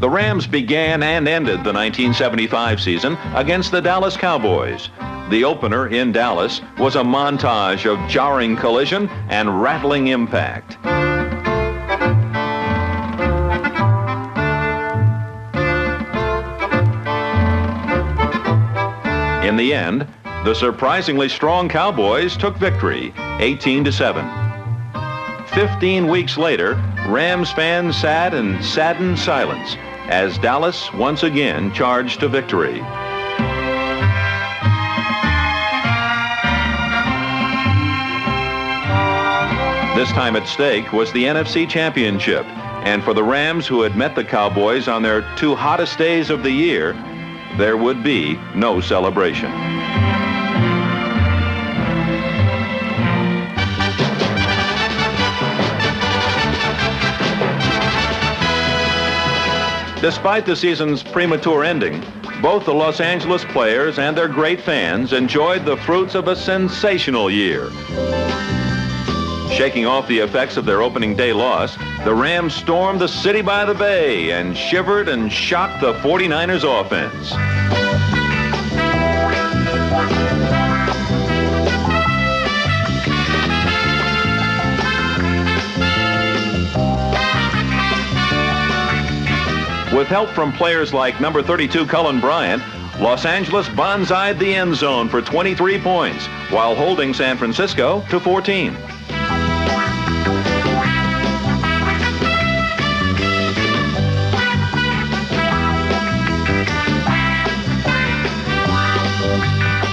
The Rams began and ended the 1975 season against the Dallas Cowboys. The opener in Dallas was a montage of jarring collision and rattling impact. In the end, the surprisingly strong Cowboys took victory, 18-7. 15 weeks later, Rams fans sat in saddened silence as Dallas once again charged to victory. This time at stake was the NFC Championship, and for the Rams, who had met the Cowboys on their two hottest days of the year, there would be no celebration. Despite the season's premature ending, both the Los Angeles players and their great fans enjoyed the fruits of a sensational year. Shaking off the effects of their opening day loss, the Rams stormed the city by the bay and shivered and shocked the 49ers offense. With help from players like number 32 Cullen Bryant, Los Angeles bonsai'd the end zone for 23 points while holding San Francisco to 14.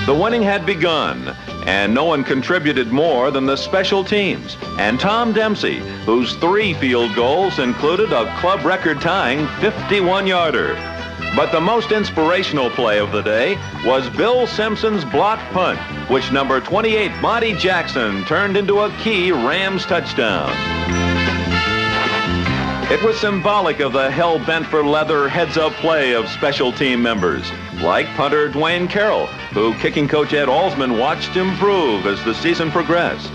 The winning had begun, and no one contributed more than the special teams and Tom Dempsey, whose 3 field goals included a club record-tying 51-yarder. But the most inspirational play of the day was Bill Simpson's block punt, which number 28 Monty Jackson turned into a key Rams touchdown. It was symbolic of the hell-bent-for-leather heads-up play of special team members, like punter Dwayne Carroll, who kicking coach Ed Alsman watched improve as the season progressed.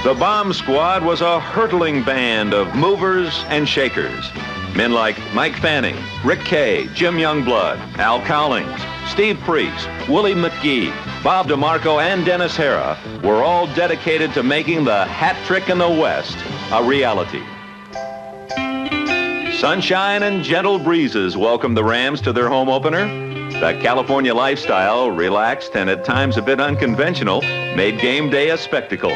The bomb squad was a hurtling band of movers and shakers. Men like Mike Fanning, Rick Kay, Jim Youngblood, Al Cowlings, Steve Priest, Willie McGee, Bob DeMarco, and Dennis Hara were all dedicated to making the hat trick in the West a reality. Sunshine and gentle breezes welcomed the Rams to their home opener. The California lifestyle, relaxed and at times a bit unconventional, made game day a spectacle.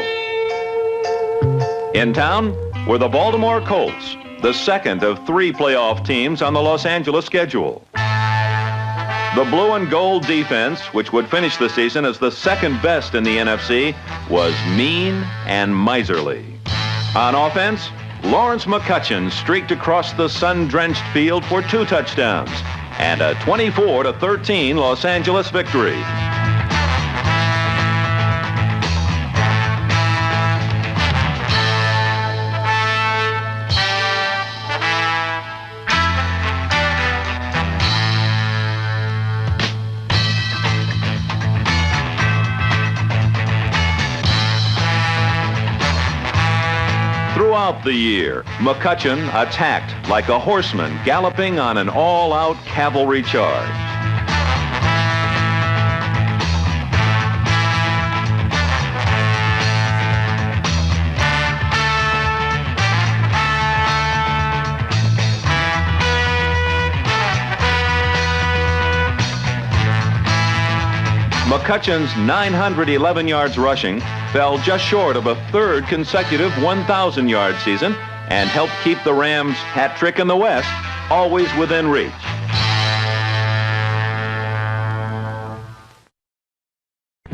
In town were the Baltimore Colts, the second of 3 playoff teams on the Los Angeles schedule. The blue and gold defense, which would finish the season as the second best in the NFC, was mean and miserly. On offense, Lawrence McCutcheon streaked across the sun-drenched field for 2 touchdowns and a 24-13 Los Angeles victory. Throughout the year, McCutcheon attacked like a horseman galloping on an all-out cavalry charge. McCutcheon's 911 yards rushing fell just short of a 3rd consecutive 1,000-yard season and helped keep the Rams' hat trick in the West always within reach.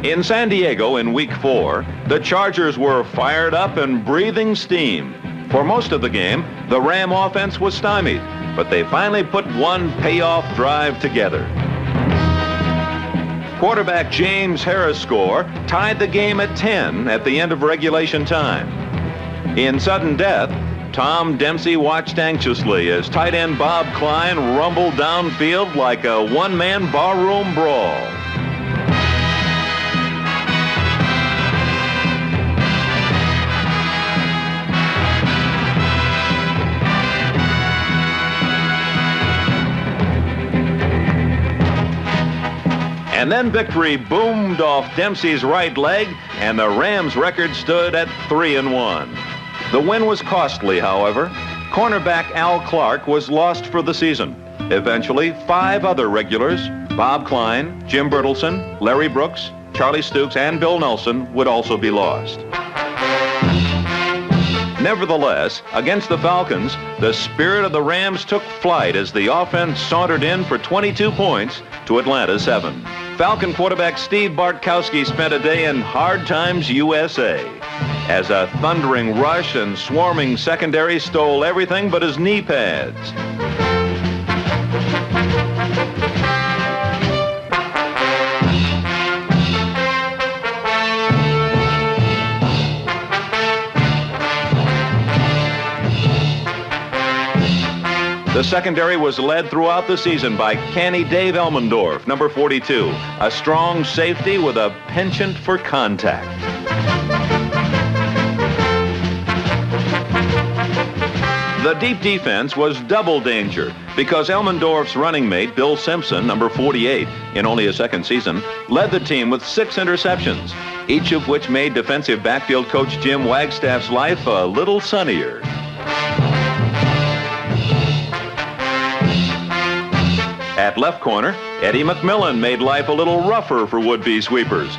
In San Diego in Week 4, the Chargers were fired up and breathing steam. For most of the game, the Ram offense was stymied, but they finally put one payoff drive together. Quarterback James Harris' score tied the game at 10 at the end of regulation time. In sudden death, Tom Dempsey watched anxiously as tight end Bob Klein rumbled downfield like a one-man barroom brawl. And then victory boomed off Dempsey's right leg, and the Rams' record stood at 3-1. The win was costly, however. Cornerback Al Clark was lost for the season. Eventually, 5 other regulars, Bob Klein, Jim Bertelsen, Larry Brooks, Charlie Stukes, and Bill Nelson, would also be lost. Nevertheless, against the Falcons, the spirit of the Rams took flight as the offense sauntered in for 22 points to Atlanta's 7. Falcon quarterback Steve Bartkowski spent a day in Hard Times, USA, as a thundering rush and swarming secondary stole everything but his knee pads. The secondary was led throughout the season by canny Dave Elmendorf, number 42, a strong safety with a penchant for contact. The deep defense was double danger because Elmendorf's running mate, Bill Simpson, number 48, in only his second season, led the team with 6 interceptions, each of which made defensive backfield coach Jim Wagstaff's life a little sunnier. At left corner, Eddie McMillan made life a little rougher for would-be sweepers.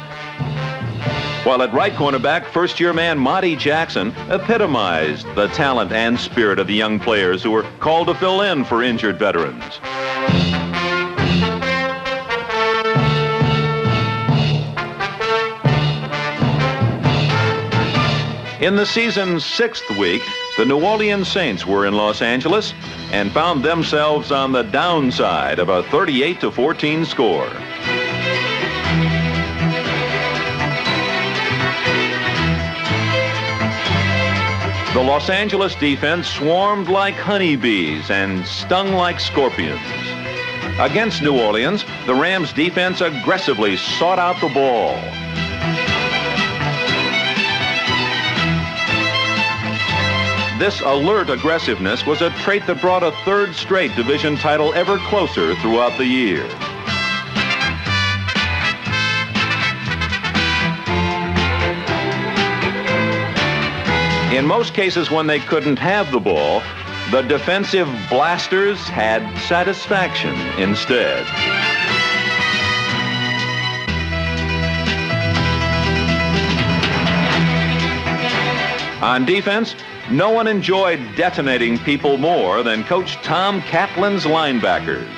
While at right cornerback, first-year man Monty Jackson epitomized the talent and spirit of the young players who were called to fill in for injured veterans. In the season's 6th week, the New Orleans Saints were in Los Angeles and found themselves on the downside of a 38-14 score. The Los Angeles defense swarmed like honeybees and stung like scorpions. Against New Orleans, the Rams defense aggressively sought out the ball. This alert aggressiveness was a trait that brought a 3rd straight division title ever closer throughout the year. In most cases when they couldn't have the ball, the defensive blasters had satisfaction instead. On defense, no one enjoyed detonating people more than Coach Tom Catlin's linebackers.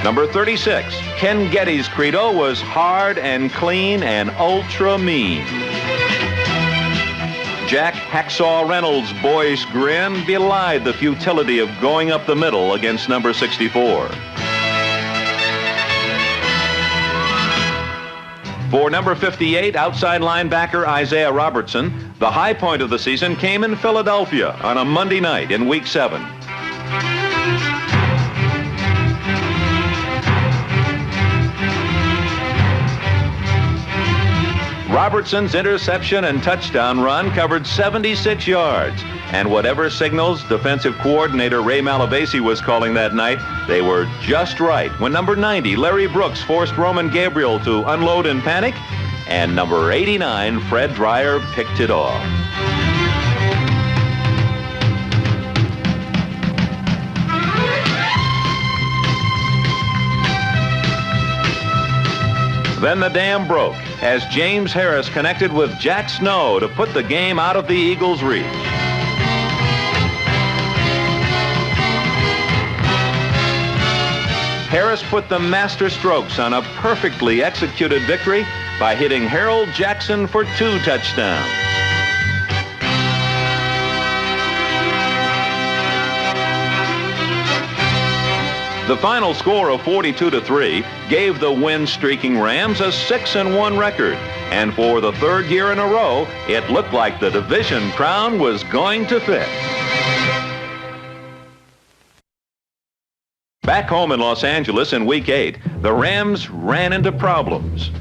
Number 36, Ken Getty's credo was hard and clean and ultra mean. Jack Hacksaw Reynolds' boyish grin belied the futility of going up the middle against number 64. For number 58, outside linebacker Isaiah Robertson, the high point of the season came in Philadelphia on a Monday night in Week 7. Robertson's interception and touchdown run covered 76 yards, and whatever signals defensive coordinator Ray Malavasi was calling that night, they were just right when number 90, Larry Brooks, forced Roman Gabriel to unload in panic, and number 89, Fred Dreyer, picked it off. Then the dam broke as James Harris connected with Jack Snow to put the game out of the Eagles' reach. Harris put the master strokes on a perfectly executed victory by hitting Harold Jackson for 2 touchdowns. The final score of 42-3 gave the win-streaking Rams a 6-1 record, and for the 3rd year in a row, it looked like the division crown was going to fit. Back home in Los Angeles in Week 8, the Rams ran into problems.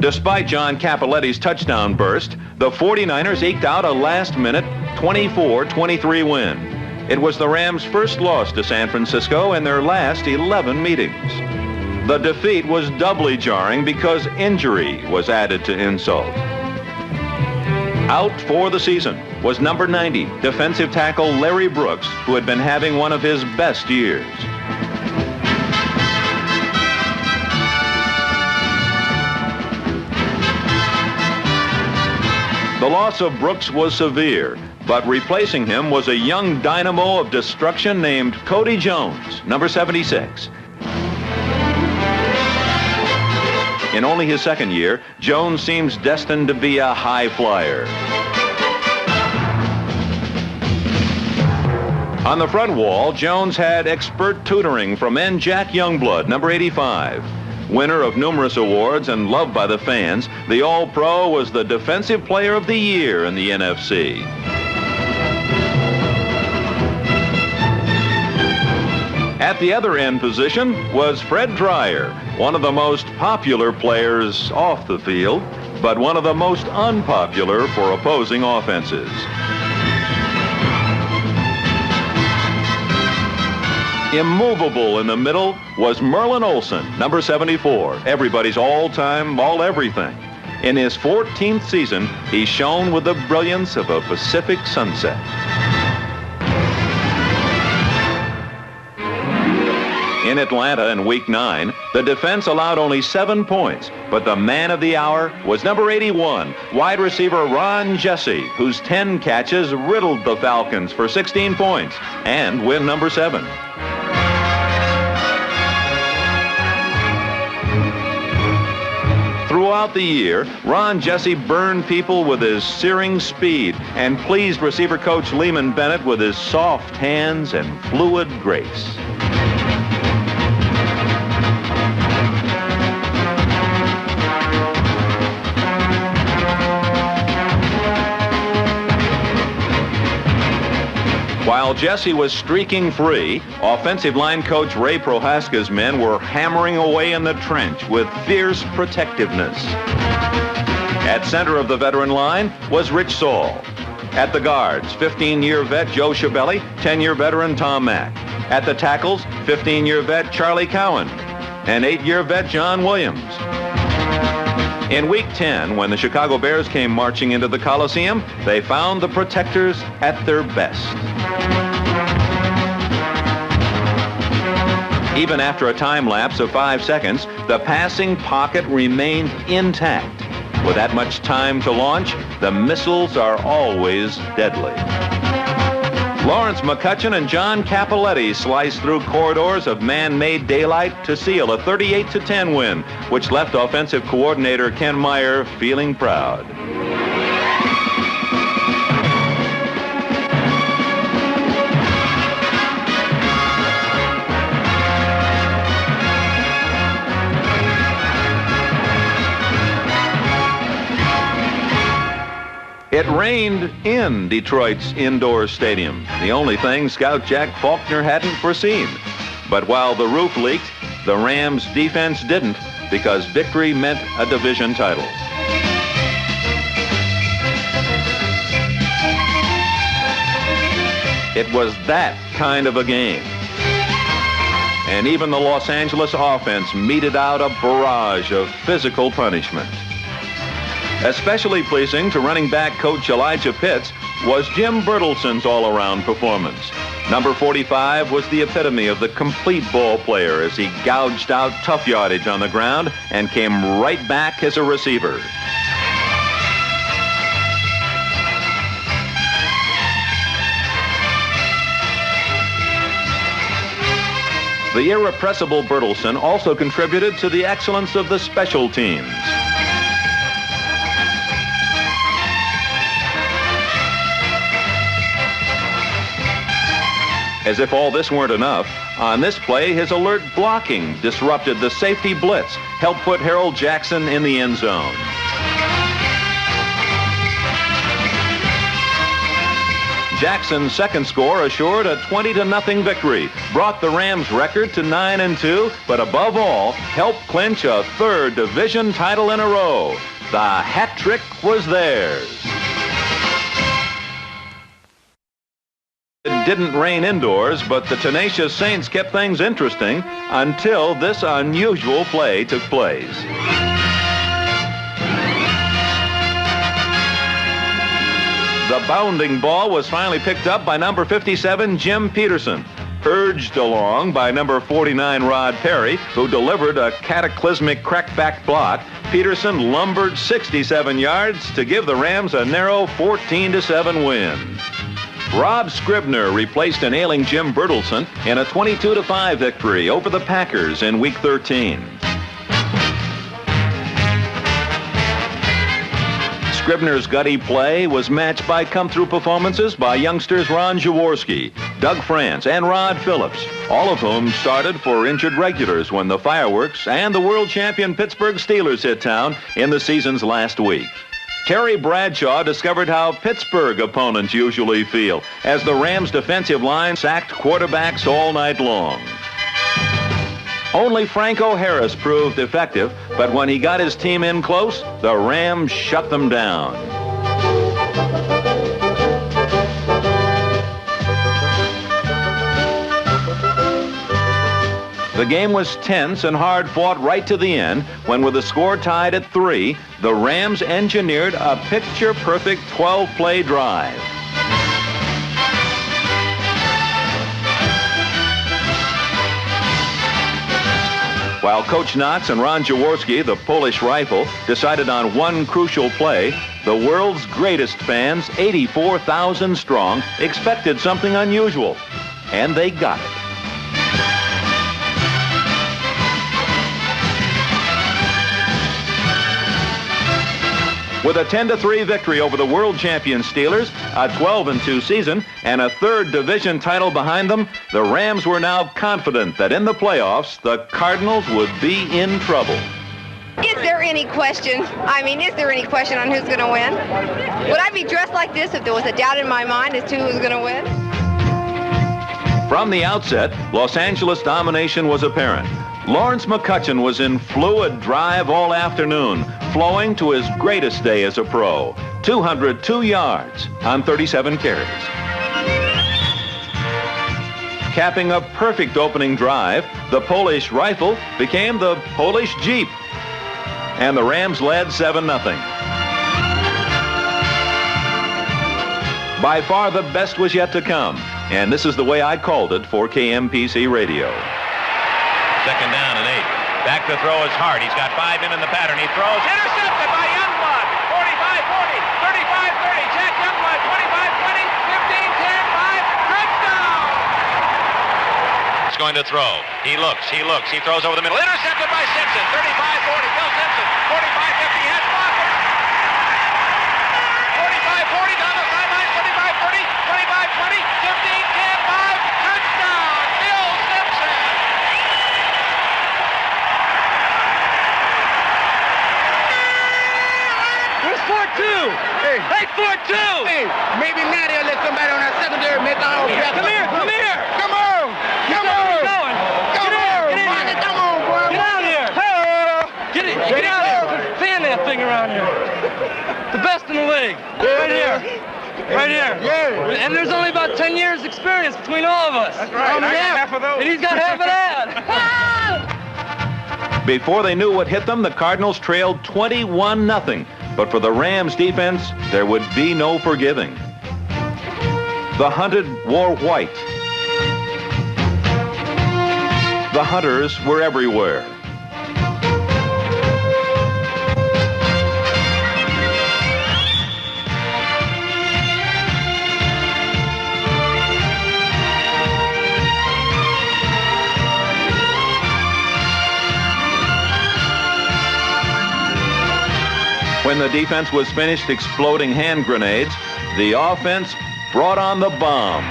Despite John Cappelletti's touchdown burst, the 49ers eked out a last-minute 24-23 win. It was the Rams' first loss to San Francisco in their last 11 meetings. The defeat was doubly jarring because injury was added to insult. Out for the season was number 90, defensive tackle Larry Brooks, who had been having one of his best years. The loss of Brooks was severe, but replacing him was a young dynamo of destruction named Cody Jones, number 76. In only his second year, Jones seems destined to be a high flyer. On the front wall, Jones had expert tutoring from Jack Youngblood, number 85. Winner of numerous awards and loved by the fans, the All-Pro was the Defensive Player of the Year in the NFC. At the other end position was Fred Dreyer, one of the most popular players off the field, but one of the most unpopular for opposing offenses. Immovable in the middle was Merlin Olsen, number 74, everybody's all-time, all-everything. In his 14th season, he shone with the brilliance of a Pacific sunset. In Atlanta in Week 9, the defense allowed only 7 points, but the man of the hour was number 81, wide receiver Ron Jesse, whose 10 catches riddled the Falcons for 16 points and win number 7. Throughout the year, Ron Jesse burned people with his searing speed and pleased receiver coach Lehman Bennett with his soft hands and fluid grace. While Jesse was streaking free, offensive line coach Ray Prohaska's men were hammering away in the trench with fierce protectiveness. At center of the veteran line was Rich Saul. At the guards, 15-year vet Joe Schiavelli, 10-year veteran Tom Mack. At the tackles, 15-year vet Charlie Cowan, and 8-year vet John Williams. In Week 10, when the Chicago Bears came marching into the Coliseum, they found the protectors at their best. Even after a time lapse of 5 seconds, the passing pocket remained intact. With that much time to launch, the missiles are always deadly. Lawrence McCutcheon and John Capoletti sliced through corridors of man-made daylight to seal a 38-10 win, which left offensive coordinator Ken Meyer feeling proud. It rained in Detroit's indoor stadium, the only thing scout Jack Faulkner hadn't foreseen. But while the roof leaked, the Rams' defense didn't, because victory meant a division title. It was that kind of a game. And even the Los Angeles offense meted out a barrage of physical punishment. Especially pleasing to running back coach Elijah Pitts was Jim Bertelson's all-around performance. Number 45 was the epitome of the complete ball player as he gouged out tough yardage on the ground and came right back as a receiver. The irrepressible Bertelson also contributed to the excellence of the special teams. As if all this weren't enough, on this play, his alert blocking disrupted the safety blitz, helped put Harold Jackson in the end zone. Jackson's second score assured a 20-0 victory, brought the Rams' record to 9-2, but above all, helped clinch a third division title in a row. The hat trick was theirs. didn't rain indoors, but the tenacious Saints kept things interesting until this unusual play took place. The bounding ball was finally picked up by number 57, Jim Peterson. Urged along by number 49, Rod Perry, who delivered a cataclysmic crackback block, Peterson lumbered 67 yards to give the Rams a narrow 14-7 win. Rob Scribner replaced an ailing Jim Bertelsen in a 22-5 victory over the Packers in Week 13. Scribner's gutty play was matched by come-through performances by youngsters Ron Jaworski, Doug France, and Rod Phillips, all of whom started for injured regulars when the fireworks and the world champion Pittsburgh Steelers hit town in the season's last week. Terry Bradshaw discovered how Pittsburgh opponents usually feel as the Rams' defensive line sacked quarterbacks all night long. Only Franco Harris proved effective, but when he got his team in close, the Rams shut them down. The game was tense and hard-fought right to the end when, with the score tied at 3, the Rams engineered a picture-perfect 12-play drive. While Coach Knox and Ron Jaworski, the Polish Rifle, decided on one crucial play, the world's greatest fans, 84,000 strong, expected something unusual, and they got it. With a 10-3 victory over the world champion Steelers, a 12-2 season, and a third division title behind them, the Rams were now confident that in the playoffs, the Cardinals would be in trouble. Is there any question? Is there any question on who's going to win? Would I be dressed like this if there was a doubt in my mind as to who was going to win? From the outset, Los Angeles domination was apparent. Lawrence McCutcheon was in fluid drive all afternoon, flowing to his greatest day as a pro, 202 yards on 37 carries. Capping a perfect opening drive, the Polish Rifle became the Polish Jeep, and the Rams led 7-0. By far the best was yet to come, and this is the way I called it for KMPC Radio. Second down and 8. Back to throw is Hart. He's got 5 in the pattern. He throws. Intercepted by Youngblood. 45-40, 35-30. Jack Youngblood. 25-20, 15-10, 5. Touchdown! He's going to throw. He looks. He throws over the middle. Intercepted by Simpson. 35-40. Bill Simpson. 45-50. Has Blocker. 45-40 down the sideline. 25-30. 25-20. 15-10, 5. Touchdown! Bill Simpson. Hey, 4-2! Hey, maybe Matty will let somebody on that secondary make our own draft. Come here! Come on! Come on! Get out here! Get out here! Fan that thing around here. The best in the league. Right here. Right here. Yeah. And there's only about 10 years experience between all of us. That's right. I got half of those. And he's got half of that. Before they knew what hit them, the Cardinals trailed 21-0. But for the Rams defense, there would be no forgiving. The hunted wore white. The hunters were everywhere. When the defense was finished exploding hand grenades, the offense brought on the bomb.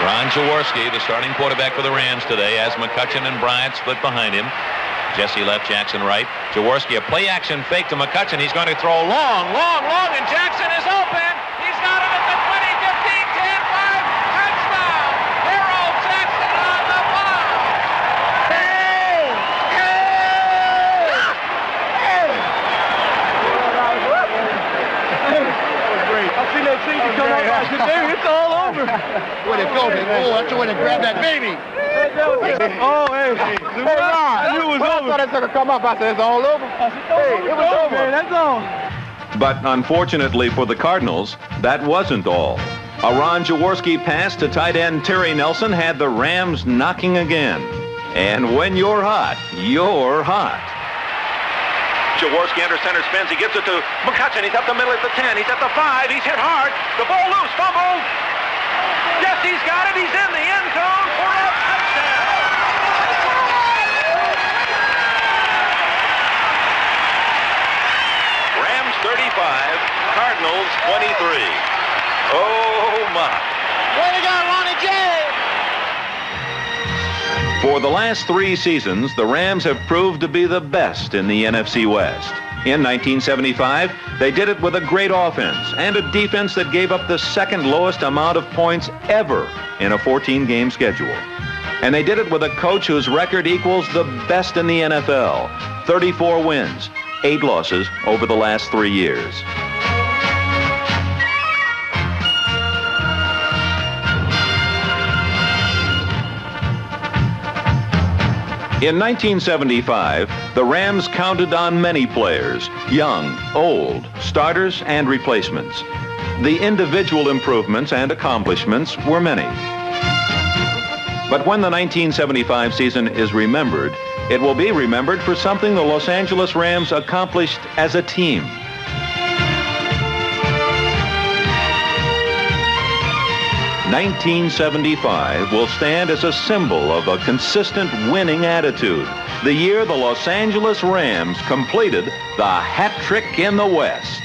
Ron Jaworski, the starting quarterback for the Rams today, as McCutcheon and Bryant split behind him. Jesse left, Jackson right. Jaworski, a play-action fake to McCutcheon. He's going to throw long, and Jackson is open. He's got him at the 20, 15, 10, 5. Touchdown! Harold Jackson on the bomb. I see that thing come up. It's all over. When it goes, that's when it grab that baby. Oh, hey. Hey, Ron, I knew it was when I over. saw that sucker come up, I said, it's all over. Hey, it was over. Man, that's all. But unfortunately for the Cardinals, that wasn't all. A Ron Jaworski pass to tight end Terry Nelson had the Rams knocking again. And when you're hot, you're hot. Jaworski under center spins. He gives it to McCutcheon. He's up the middle at the 10. He's at the 5. He's hit hard. The ball loose. Fumbled. Yes, he's got it. He's in the end zone for a touchdown. Rams 35, Cardinals 23. Oh, my. Way to go, Ronnie J. For the last 3 seasons, the Rams have proved to be the best in the NFC West. In 1975, they did it with a great offense and a defense that gave up the second lowest amount of points ever in a 14-game schedule. And they did it with a coach whose record equals the best in the NFL, 34 wins, 8 losses over the last 3 years. In 1975, the Rams counted on many players, young, old, starters, and replacements. The individual improvements and accomplishments were many. But when the 1975 season is remembered, it will be remembered for something the Los Angeles Rams accomplished as a team. '75 will stand as a symbol of a consistent winning attitude. The year the Los Angeles Rams completed the hat trick in the West.